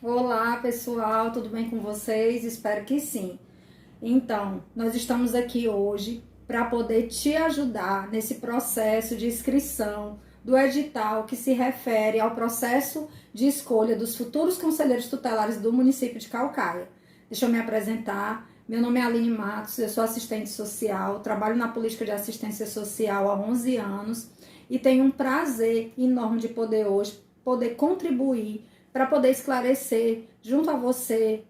Olá, pessoal, tudo bem com vocês? Espero que sim. Então, nós estamos aqui hoje para poder te ajudar nesse processo de inscrição do edital que se refere ao processo de escolha dos futuros conselheiros tutelares do município de Caucaia. Deixa eu me apresentar. Meu nome é Aline Matos, eu sou assistente social, trabalho na política de assistência social há 11 anos e tenho um prazer enorme de poder hoje contribuir para poder esclarecer junto a você,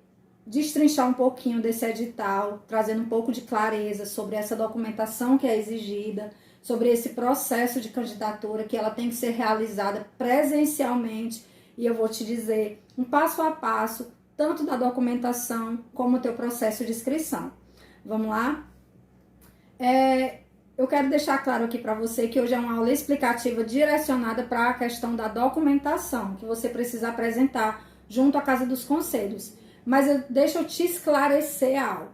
destrinchar um pouquinho desse edital, trazendo um pouco de clareza sobre essa documentação que é exigida, sobre esse processo de candidatura que ela tem que ser realizada presencialmente, e eu vou te dizer um passo a passo, tanto da documentação como o teu processo de inscrição. Vamos lá? Eu quero deixar claro aqui para você que hoje é uma aula explicativa direcionada para a questão da documentação que você precisa apresentar junto à Casa dos Conselhos. Mas deixa eu te esclarecer algo.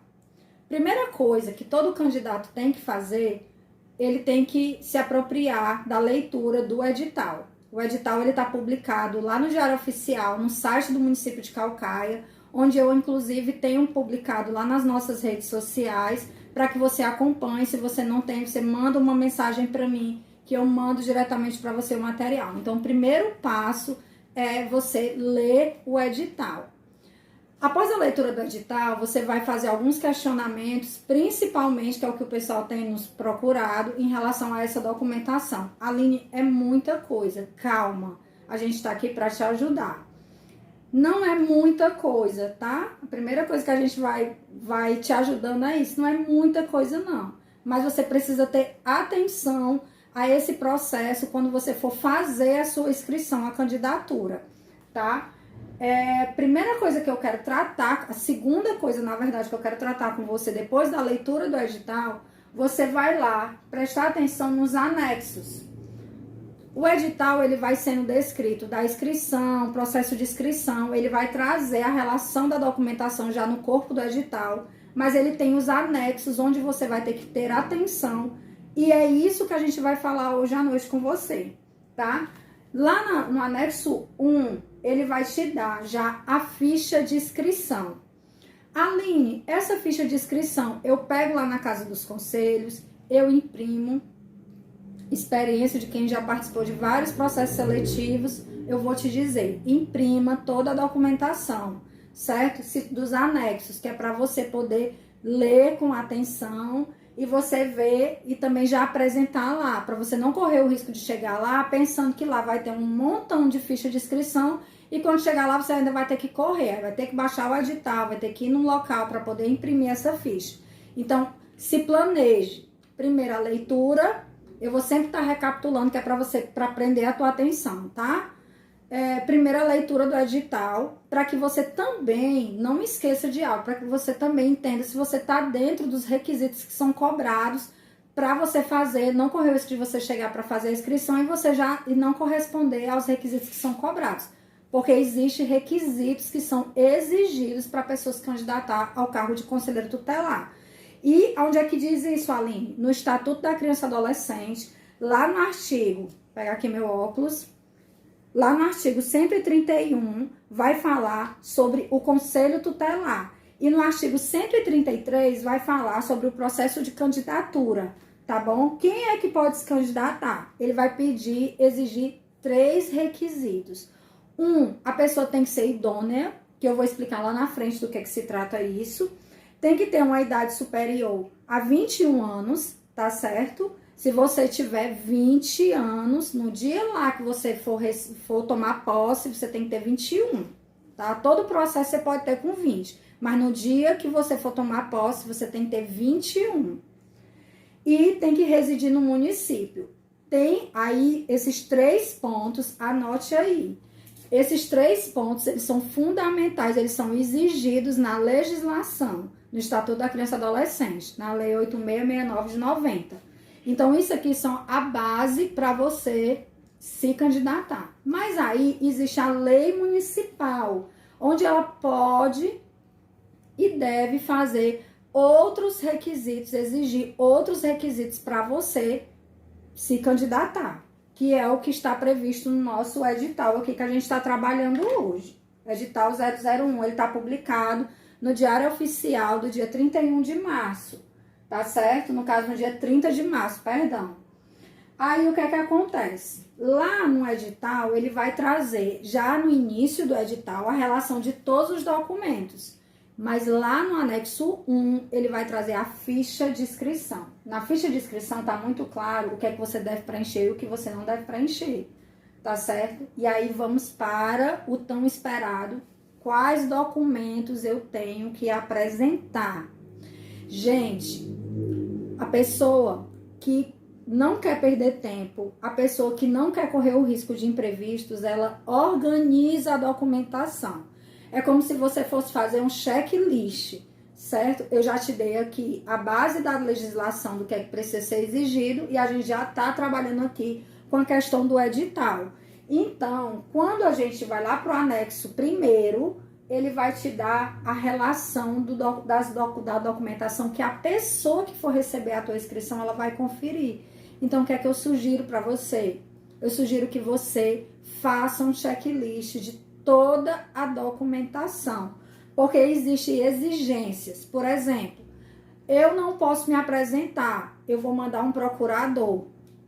Primeira coisa que todo candidato tem que fazer, ele tem que se apropriar da leitura do edital. O edital está publicado lá no Diário Oficial, no site do município de Caucaia, onde eu, inclusive, tenho publicado lá nas nossas redes sociais, para que você acompanhe. Se você não tem, você manda uma mensagem para mim, que eu mando diretamente para você o material. Então, o primeiro passo é você ler o edital. Após a leitura do edital, você vai fazer alguns questionamentos, principalmente, que é o que o pessoal tem nos procurado, em relação a essa documentação. Aline, é muita coisa, calma, a gente está aqui para te ajudar. Não é muita coisa, tá? A primeira coisa que a gente vai te ajudando é isso, não é muita coisa não. Mas você precisa ter atenção a esse processo quando você for fazer a sua inscrição, a candidatura, tá? Primeira coisa que eu quero tratar, a segunda coisa, na verdade, que eu quero tratar com você depois da leitura do edital, você vai lá prestar atenção nos anexos. O edital, ele vai sendo descrito da inscrição, processo de inscrição, ele vai trazer a relação da documentação já no corpo do edital, mas ele tem os anexos onde você vai ter que ter atenção, e é isso que a gente vai falar hoje à noite com você, tá? Lá no anexo 1, ele vai te dar já a ficha de inscrição. Aline, essa ficha de inscrição eu pego lá na Casa dos Conselhos, eu imprimo. Experiência de quem já participou de vários processos seletivos, eu vou te dizer, imprima toda a documentação, certo? Dos anexos, que é para você poder ler com atenção e você ver e também já apresentar lá, para você não correr o risco de chegar lá pensando que lá vai ter um montão de ficha de inscrição e quando chegar lá você ainda vai ter que correr, vai ter que baixar o edital, vai ter que ir num local para poder imprimir essa ficha. Então, se planeje, primeiro a leitura. Eu vou sempre estar recapitulando, que é para prender a tua atenção, tá? Primeira leitura do edital, para que você também não esqueça de algo, para que você também entenda se você está dentro dos requisitos que são cobrados para você fazer, não correr o risco de você chegar para fazer a inscrição e não corresponder aos requisitos que são cobrados. Porque existem requisitos que são exigidos para a pessoa se candidatar ao cargo de conselheiro tutelar. E onde é que diz isso, Aline? No Estatuto da Criança e Adolescente, lá no artigo, vou pegar aqui meu óculos, lá no artigo 131, vai falar sobre o Conselho Tutelar. E no artigo 133 vai falar sobre o processo de candidatura, tá bom? Quem é que pode se candidatar? Ele vai exigir 3 requisitos. A pessoa tem que ser idônea, que eu vou explicar lá na frente do que se trata isso. Tem que ter uma idade superior a 21 anos, tá certo? Se você tiver 20 anos, no dia lá que você for tomar posse, você tem que ter 21, tá? Todo o processo você pode ter com 20, mas no dia que você for tomar posse, você tem que ter 21. E tem que residir no município. Tem aí esses 3 pontos, anote aí. Esses 3 pontos, eles são fundamentais, eles são exigidos na legislação, no Estatuto da Criança e Adolescente, na Lei 8669 de 90. Então, isso aqui são a base para você se candidatar. Mas aí existe a lei municipal, onde ela pode e deve fazer outros requisitos, exigir outros requisitos para você se candidatar, que é o que está previsto no nosso edital aqui que a gente está trabalhando hoje, Edital 001, ele está publicado no Diário Oficial do dia 31 de março, tá certo? No caso, no dia 30 de março, perdão. Aí, o que é que acontece? Lá no edital, ele vai trazer, já no início do edital, a relação de todos os documentos. Mas lá no anexo 1, ele vai trazer a ficha de inscrição. Na ficha de inscrição está muito claro o que é que você deve preencher e o que você não deve preencher, tá certo? E aí vamos para o tão esperado, quais documentos eu tenho que apresentar. Gente, a pessoa que não quer perder tempo, a pessoa que não quer correr o risco de imprevistos, ela organiza a documentação. É como se você fosse fazer um checklist, certo? Eu já te dei aqui a base da legislação do que é que precisa ser exigido e a gente já está trabalhando aqui com a questão do edital. Então, quando a gente vai lá para o anexo primeiro, ele vai te dar a relação da documentação que a pessoa que for receber a tua inscrição, ela vai conferir. Então, o que é que eu sugiro para você? Eu sugiro que você faça um checklist de toda a documentação, porque existem exigências. Por exemplo, eu não posso me apresentar, eu vou mandar um procurador.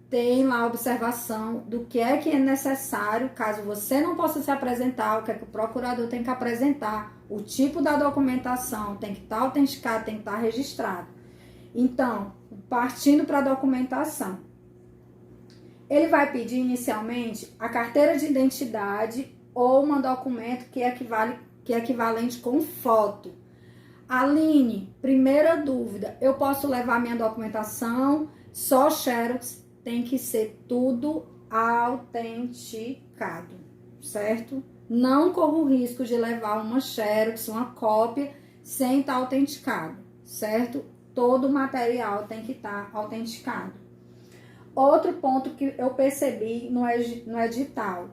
Tem lá a observação do que é necessário, caso você não possa se apresentar, o que é que o procurador tem que apresentar, o tipo da documentação tem que estar autenticado, tem que estar registrado. Então, partindo para a documentação, ele vai pedir inicialmente a carteira de identidade ou um documento que é equivalente com foto. Aline, primeira dúvida, eu posso levar minha documentação, só xerox? Tem que ser tudo autenticado, certo? Não corro o risco de levar uma xerox, uma cópia, sem estar autenticado, certo? Todo o material tem que estar autenticado. Outro ponto que eu percebi no edital,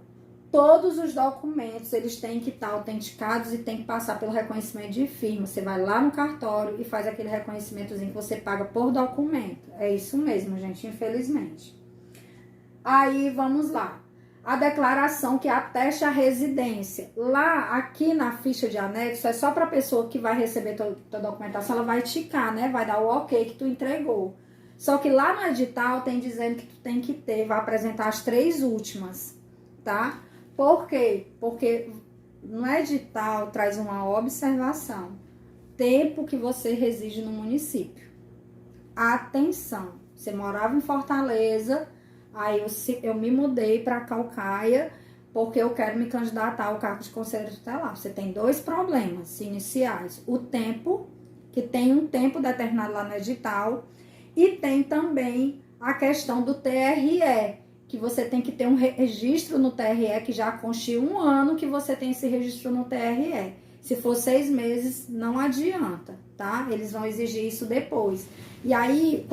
todos os documentos, eles têm que estar autenticados e tem que passar pelo reconhecimento de firma. Você vai lá no cartório e faz aquele reconhecimentozinho que você paga por documento. É isso mesmo, gente, infelizmente. Aí, vamos lá. A declaração que atesta a residência. Lá, aqui na ficha de anexo, é só para a pessoa que vai receber tua documentação, ela vai ticar, né? Vai dar o ok que tu entregou. Só que lá no edital tem dizendo que tu tem que vai apresentar as 3 últimas, tá? Por quê? Porque no edital traz uma observação. Tempo que você reside no município. Atenção, você morava em Fortaleza, aí eu me mudei para Caucaia porque eu quero me candidatar ao cargo de conselheiro tutelar. Você tem 2 problemas iniciais. O tempo, que tem um tempo determinado lá no edital, e tem também a questão do TRE, que você tem que ter um registro no TRE, que já conste 1 ano que você tem esse registro no TRE. Se for 6 meses, não adianta, tá? Eles vão exigir isso depois. E aí,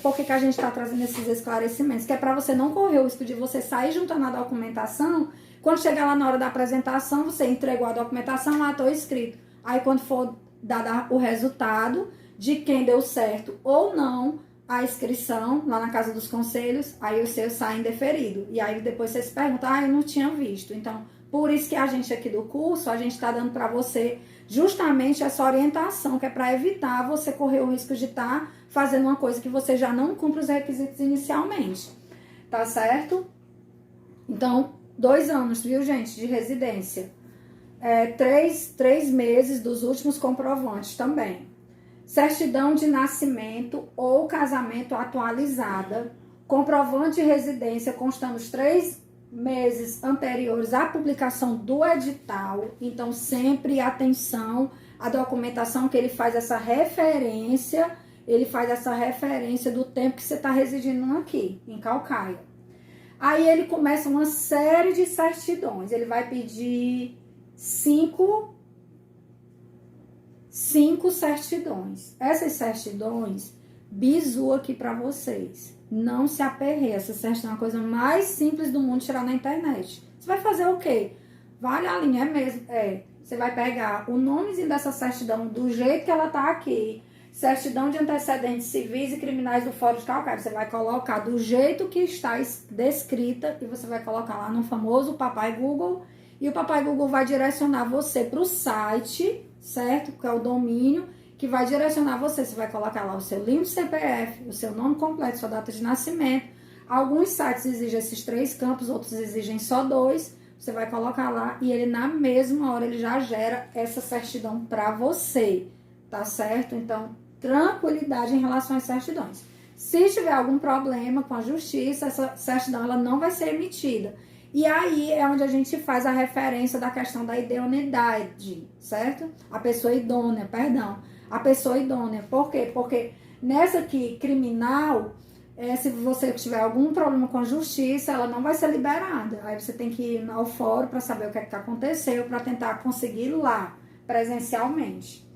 por que a gente está trazendo esses esclarecimentos? Que é para você não correr o risco de você sair juntando a documentação, quando chegar lá na hora da apresentação, você entregou a documentação, lá estou escrito. Aí, quando for dar o resultado de quem deu certo ou não a inscrição lá na Casa dos Conselhos, aí o seu sai indeferido. E aí depois você se pergunta, eu não tinha visto. Então, por isso que a gente aqui do curso, a gente está dando para você justamente essa orientação, que é para evitar você correr o risco de estar fazendo uma coisa que você já não cumpre os requisitos inicialmente. Tá certo? Então, 2 anos, viu, gente, de residência. 3 meses dos últimos comprovantes também. Certidão de nascimento ou casamento atualizada, comprovante de residência constando os 3 meses anteriores à publicação do edital. Então, sempre atenção à documentação que ele faz essa referência, do tempo que você está residindo aqui, em Caucaia. Aí ele começa uma série de certidões, ele vai pedir 5 certidões. Essas certidões, bizu aqui para vocês. Não se aperreia. Essa certidão é a coisa mais simples do mundo tirar na internet. Você vai fazer o quê? Vale a linha, é mesmo? Você vai pegar o nomezinho dessa certidão do jeito que ela tá aqui. Certidão de antecedentes civis e criminais do Fórum de Caucaia. Você vai colocar do jeito que está descrita e você vai colocar lá no famoso papai Google e o Papai Google vai direcionar você para o site, certo? Que é o domínio, que vai direcionar você. Você vai colocar lá o seu limpo CPF, o seu nome completo, sua data de nascimento. Alguns sites exigem esses 3 campos, outros exigem só 2. Você vai colocar lá e ele na mesma hora ele já gera essa certidão para você, tá certo? Então, tranquilidade em relação às certidões. Se tiver algum problema com a justiça, essa certidão ela não vai ser emitida. E aí é onde a gente faz a referência da questão da idoneidade, certo? A pessoa idônea, perdão. A pessoa idônea. Por quê? Porque nessa aqui, criminal, se você tiver algum problema com a justiça, ela não vai ser liberada. Aí você tem que ir ao fórum para saber o que é que aconteceu, para tentar conseguir lá, presencialmente.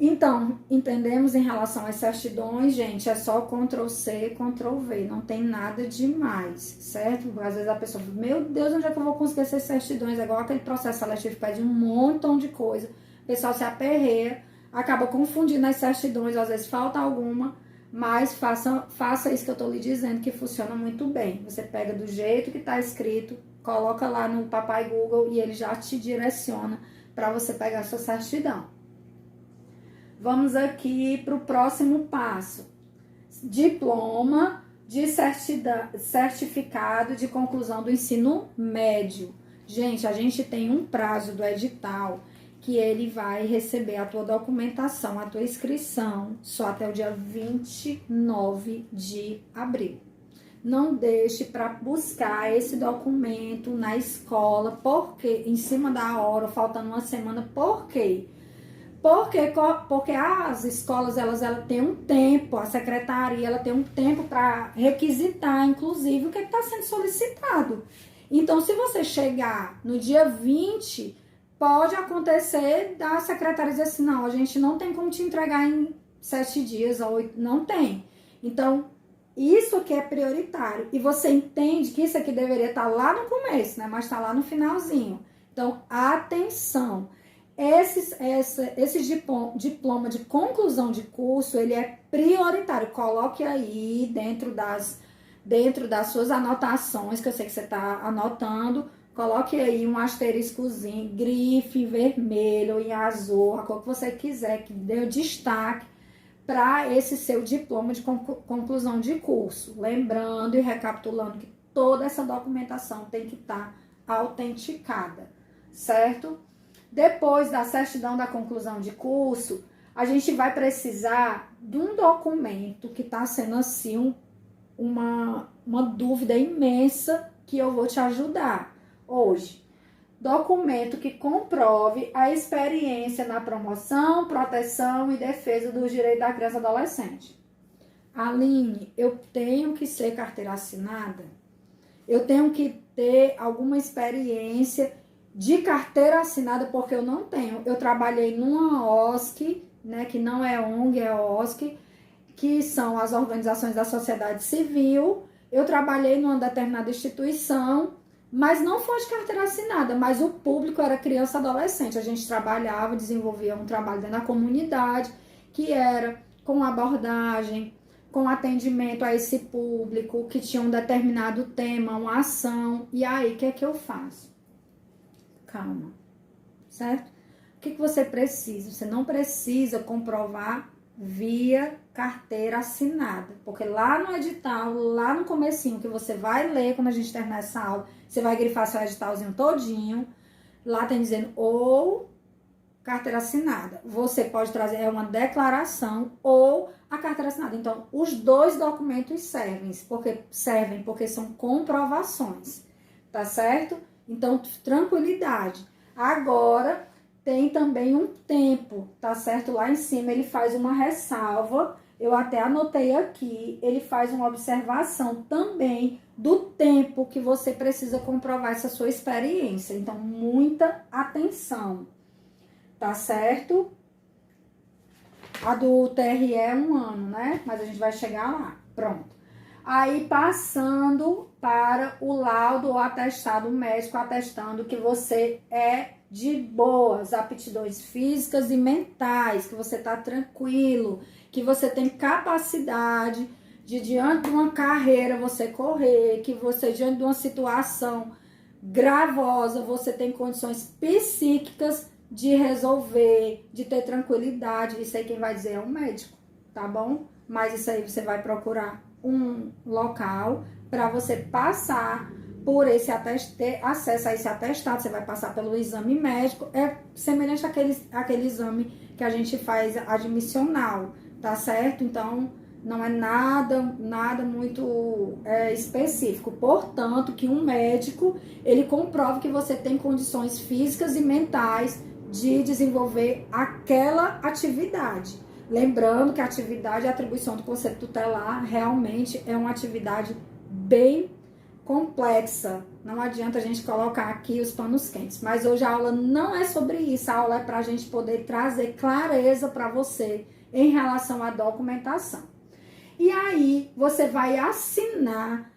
Então, entendemos em relação às certidões, gente, é só Ctrl+C, Ctrl+V, não tem nada demais, certo? Às vezes a pessoa fala, meu Deus, onde é que eu vou conseguir essas certidões? É igual aquele processo seletivo que pede um montão de coisa, o pessoal se aperreia, acaba confundindo as certidões, às vezes falta alguma, mas faça isso que eu tô lhe dizendo, que funciona muito bem. Você pega do jeito que tá escrito, coloca lá no Papai Google e ele já te direciona para você pegar a sua certidão. Vamos aqui para o próximo passo. Diploma de certificado de conclusão do ensino médio. Gente, a gente tem um prazo do edital que ele vai receber a tua documentação, a tua inscrição, só até o dia 29 de abril. Não deixe para buscar esse documento na escola, porque em cima da hora, faltando uma semana, por quê? Porque as escolas, elas têm um tempo, a secretaria, ela tem um tempo para requisitar, inclusive, o que está sendo solicitado. Então, se você chegar no dia 20, pode acontecer da secretaria dizer assim, não, a gente não tem como te entregar em 7 dias ou 8, não tem. Então, isso aqui é prioritário. E você entende que isso aqui deveria estar lá no começo, né? Mas está lá no finalzinho. Então, atenção. Esse diploma de conclusão de curso, ele é prioritário. Coloque aí dentro das suas anotações, que eu sei que você está anotando, coloque aí um asteriscozinho, grife em vermelho, em azul, a cor que você quiser, que dê o destaque para esse seu diploma de conclusão de curso. Lembrando e recapitulando que toda essa documentação tem que estar autenticada, certo? Depois da certidão da conclusão de curso, a gente vai precisar de um documento que está sendo assim uma dúvida imensa que eu vou te ajudar hoje. Documento que comprove a experiência na promoção, proteção e defesa dos direitos da criança e adolescente. Aline, eu tenho que ser carteira assinada? Eu tenho que ter alguma experiência de carteira assinada, porque eu não tenho. Eu trabalhei numa OSC, né, que não é ONG, é OSC, que são as organizações da sociedade civil. Eu trabalhei numa determinada instituição, mas não foi de carteira assinada, mas o público era criança e adolescente. A gente trabalhava, desenvolvia um trabalho dentro da comunidade, que era com abordagem, com atendimento a esse público, que tinha um determinado tema, uma ação. E aí, o que é que eu faço? Calma, certo? O que você precisa? Você não precisa comprovar via carteira assinada, porque lá no edital, lá no comecinho, que você vai ler quando a gente terminar essa aula, você vai grifar seu editalzinho todinho, lá tem dizendo ou carteira assinada. Você pode trazer uma declaração ou a carteira assinada. Então, os dois documentos servem porque são comprovações, tá certo? Então, tranquilidade. Agora, tem também um tempo, tá certo? Lá em cima ele faz uma ressalva, eu até anotei aqui, ele faz uma observação também do tempo que você precisa comprovar essa sua experiência. Então, muita atenção, tá certo? A do TRE é 1 ano, né? Mas a gente vai chegar lá. Pronto. Aí, passando para o laudo ou atestado médico atestando que você é de boas aptidões físicas e mentais, que você está tranquilo, que você tem capacidade de, diante de uma carreira, você correr, que você, diante de uma situação gravosa, você tem condições psíquicas de resolver, de ter tranquilidade. Isso aí quem vai dizer é um médico, tá bom? Mas isso aí você vai procurar um local para você passar por esse ter acesso a esse atestado. Você vai passar pelo exame médico, é semelhante àquele exame que a gente faz admissional, tá certo? Então não é nada muito específico. Portanto, que um médico, ele comprove que você tem condições físicas e mentais de desenvolver aquela atividade. Lembrando que a atividade e atribuição do conceito tutelar realmente é uma atividade bem complexa. Não adianta a gente colocar aqui os panos quentes. Mas hoje a aula não é sobre isso. A aula é para a gente poder trazer clareza para você em relação à documentação. E aí, você vai assinar,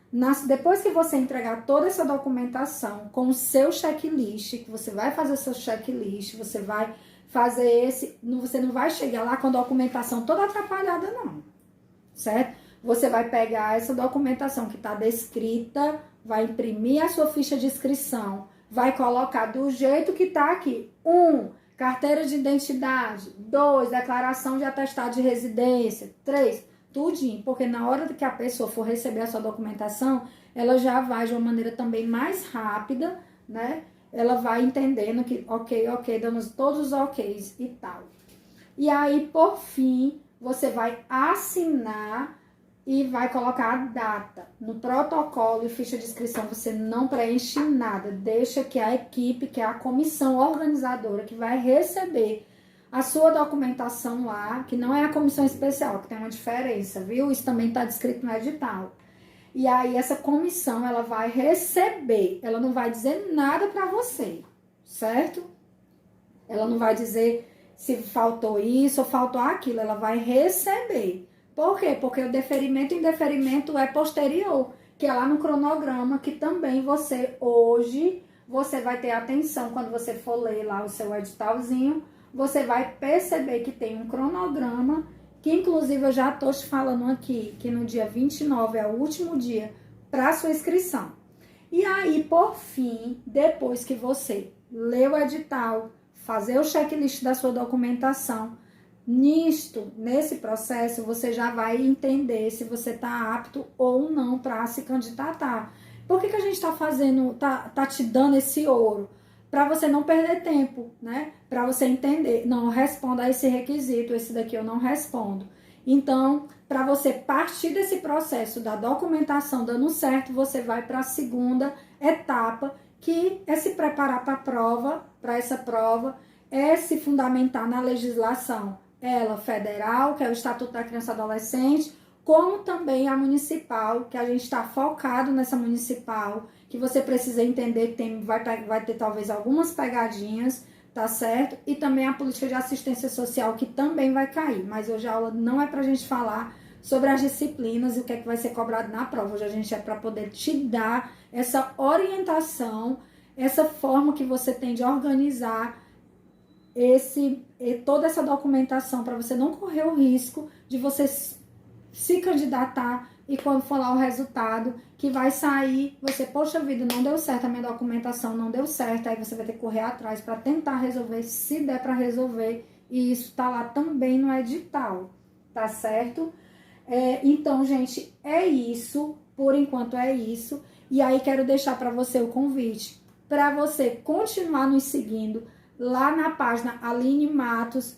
depois que você entregar toda essa documentação com o seu checklist, que você vai fazer o seu checklist, você vai fazer você não vai chegar lá com a documentação toda atrapalhada, não, certo? Você vai pegar essa documentação que está descrita, vai imprimir a sua ficha de inscrição, vai colocar do jeito que está aqui. 1, carteira de identidade. 2, declaração de atestado de residência. 3, tudinho, porque na hora que a pessoa for receber a sua documentação, ela já vai de uma maneira também mais rápida, né? Ela vai entendendo que ok, damos todos os ok's e tal. E aí, por fim, você vai assinar e vai colocar a data. No protocolo e ficha de inscrição você não preenche nada, deixa que a equipe, que é a comissão organizadora que vai receber a sua documentação lá, que não é a comissão especial, que tem uma diferença, viu? Isso também está descrito no edital. E aí essa comissão, ela vai receber, ela não vai dizer nada para você, certo? Ela não vai dizer se faltou isso ou faltou aquilo, ela vai receber. Por quê? Porque o deferimento e indeferimento é posterior, que é lá no cronograma, que também hoje, você vai ter atenção quando você for ler lá o seu editalzinho, você vai perceber que tem um cronograma, que inclusive eu já estou te falando aqui, que no dia 29 é o último dia para sua inscrição. E aí, por fim, depois que você lê o edital, fazer o checklist da sua documentação, nesse processo, você já vai entender se você está apto ou não para se candidatar. Por que a gente está fazendo, tá te dando esse ouro? Para você não perder tempo, né? Para você entender, não responda a esse requisito, esse daqui eu não respondo. Então, para você partir desse processo da documentação dando certo, você vai para a segunda etapa, que é se preparar para a prova, para essa prova, é se fundamentar na legislação, ela federal, que é o Estatuto da Criança e Adolescente, como também a municipal, que a gente está focado nessa municipal, que você precisa entender que vai ter talvez algumas pegadinhas, tá certo? E também a política de assistência social, que também vai cair. Mas hoje a aula não é pra gente falar sobre as disciplinas e o que é que vai ser cobrado na prova. Hoje a gente é para poder te dar essa orientação, essa forma que você tem de organizar toda essa documentação, para você não correr o risco de você se candidatar e quando for lá o resultado que vai sair, você, poxa vida, não deu certo, a minha documentação não deu certo, aí você vai ter que correr atrás para tentar resolver, se der para resolver, e isso tá lá também no edital, tá certo? Então, gente, é isso, por enquanto é isso, e aí quero deixar para você o convite, para você continuar nos seguindo lá na página Aline Matos,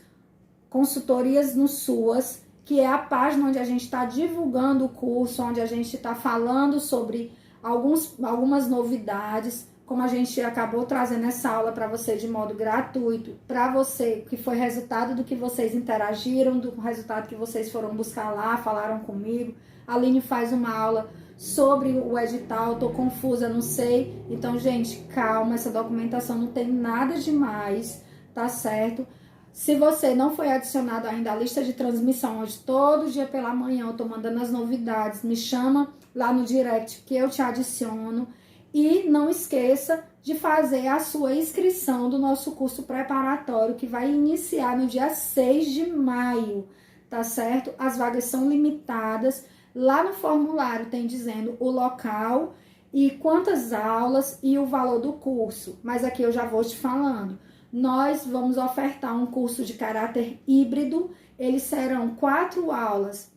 Consultorias no SUAS, que é a página onde a gente está divulgando o curso, onde a gente está falando sobre algumas novidades, como a gente acabou trazendo essa aula para você de modo gratuito, para você, que foi resultado do que vocês interagiram, do resultado que vocês foram buscar lá, falaram comigo. A Aline faz uma aula sobre o edital, tô confusa, não sei. Então, gente, calma, essa documentação não tem nada demais, tá certo? Se você não foi adicionado ainda à lista de transmissão, onde todo dia pela manhã eu tô mandando as novidades, me chama lá no direct que eu te adiciono. E não esqueça de fazer a sua inscrição do nosso curso preparatório, que vai iniciar no dia 6 de maio, tá certo? As vagas são limitadas. Lá no formulário tem dizendo o local e quantas aulas e o valor do curso. Mas aqui eu já vou te falando. Nós vamos ofertar um curso de caráter híbrido. Eles serão 4 aulas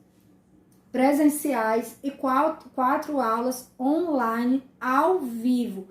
presenciais e 4 aulas online ao vivo.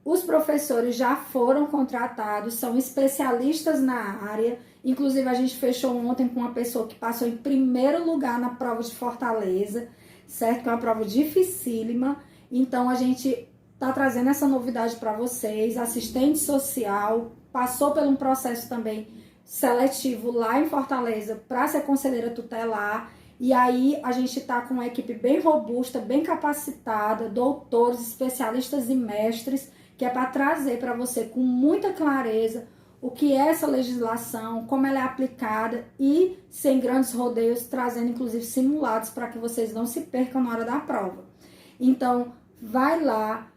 Os professores já foram contratados, são especialistas na área. Inclusive, a gente fechou ontem com uma pessoa que passou em primeiro lugar na prova de Fortaleza, certo? Que é uma prova dificílima. Então, a gente está trazendo essa novidade para vocês. Assistente social, passou por um processo também seletivo lá em Fortaleza para ser conselheira tutelar. E aí, a gente está com uma equipe bem robusta, bem capacitada, doutores, especialistas e mestres, que é para trazer para você com muita clareza o que é essa legislação, como ela é aplicada e sem grandes rodeios, trazendo inclusive simulados para que vocês não se percam na hora da prova. Então, vai lá,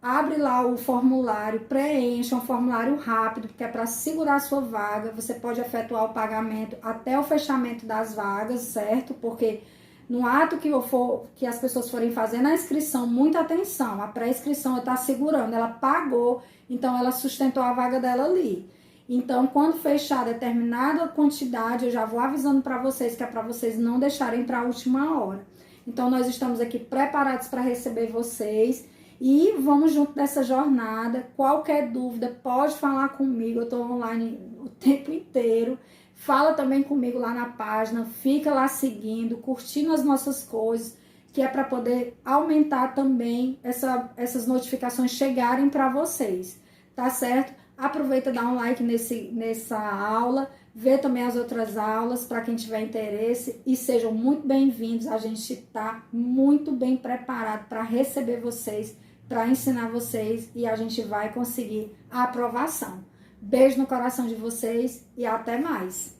abre lá o formulário, preencha um formulário rápido, porque é para segurar a sua vaga. Você pode efetuar o pagamento até o fechamento das vagas, certo? Porque no ato que as pessoas forem fazer na inscrição, muita atenção, a pré-inscrição está segurando, ela pagou, então ela sustentou a vaga dela ali. Então, quando fechar determinada quantidade, eu já vou avisando para vocês, que é para vocês não deixarem para a última hora. Então, nós estamos aqui preparados para receber vocês e vamos junto dessa jornada. Qualquer dúvida, pode falar comigo, eu estou online o tempo inteiro. Fala também comigo lá na página, fica lá seguindo, curtindo as nossas coisas, que é para poder aumentar também essas notificações chegarem para vocês, tá certo? Aproveita e dá um like nessa aula, vê também as outras aulas para quem tiver interesse e sejam muito bem-vindos. A gente está muito bem preparado para receber vocês, para ensinar vocês e a gente vai conseguir a aprovação. Beijo no coração de vocês e até mais!